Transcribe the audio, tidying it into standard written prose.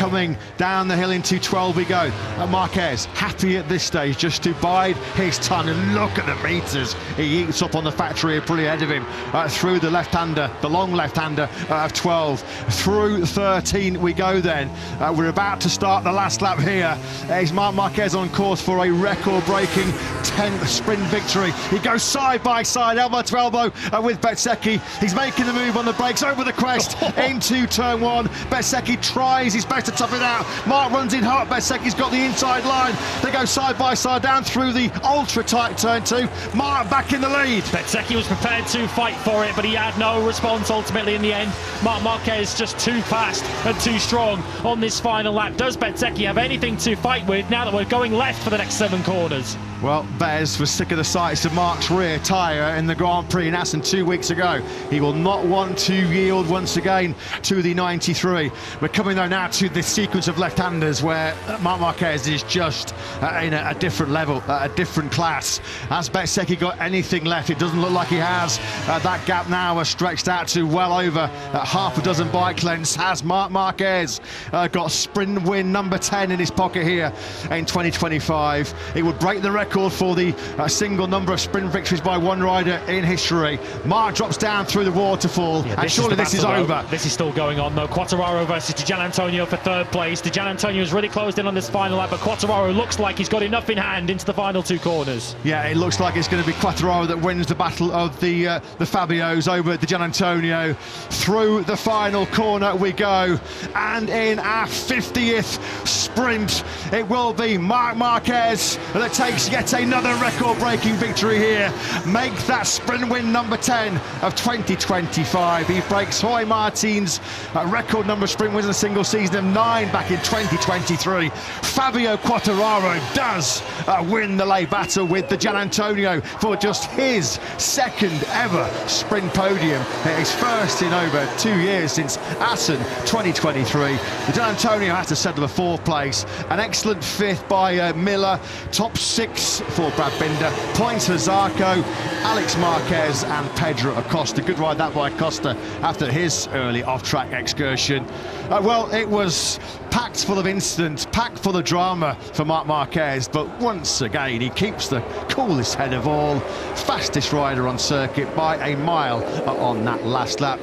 coming down the hill into 12 we go. Marquez happy at this stage just to bide his time, and look at the meters he eats up on the factory pretty ahead of him, through the left-hander, the long left-hander of 12, through 13 we go then. We're about to start the last lap here. Is Marc Marquez on course for a record-breaking 10th sprint victory. He goes side by side, elbow to elbow with Bezzecchi. He's making the move on the brakes over the crest into turn 1. Bezzecchi tries his best to tough it out. Marc runs in hot. Bezzecchi's got the inside line. They go side by side down through the ultra-tight turn 2. Marc back in the lead. Bezzecchi was prepared to fight for it, but he had no response ultimately in the end. Marc Marquez just too fast and too strong on this final lap. Does Bezzecchi have anything to fight with now that we're going left for the next 7 corners? Well, Bez was sick of the sights of Marc's rear tyre in the Grand Prix in Assen 2 weeks ago. He will not want to yield once again to the 93. We're coming though now to the sequence of left-handers where Marc Marquez is just in a different level, a different class. Has Bezzecchi got anything left? It doesn't look like he has. That gap now has stretched out to well over half a dozen bike lengths. Has Marc Marquez got sprint win number 10 in his pocket here in 2025? It would break the record for the single number of sprint victories by one rider in history. Marc drops down through the waterfall, and surely this is over. This is still going on though. Quartararo versus Di Giannantonio for 3rd place. Di Giannantonio's really closed in on this final lap, but Quartararo looks like he's got enough in hand into the final 2 corners. Yeah, it looks like it's going to be Quartararo that wins the battle of the Fabios over Di Giannantonio. Through the final corner we go, and in our 50th sprint, it will be Marc Marquez that takes yet another record-breaking victory here. Make that sprint win number 10 of 2025. He breaks Jorge Martin's record number of sprint wins in a single season of 9 back in 2023. Fabio Quartararo does win the late battle with Di Giannantonio for just his 2nd ever sprint podium. His first in over 2 years since Assen 2023. Di Giannantonio has to settle for 4th place. An excellent 5th by Miller. Top 6 for Brad Binder. Points for Zarco, Alex Marquez and Pedro Acosta. Good ride that by Acosta after his early off-track excursion. Well, it was packed full of incidents, packed full of drama for Marc Marquez, but once again he keeps the coolest head of all. Fastest rider on circuit by a mile on that last lap.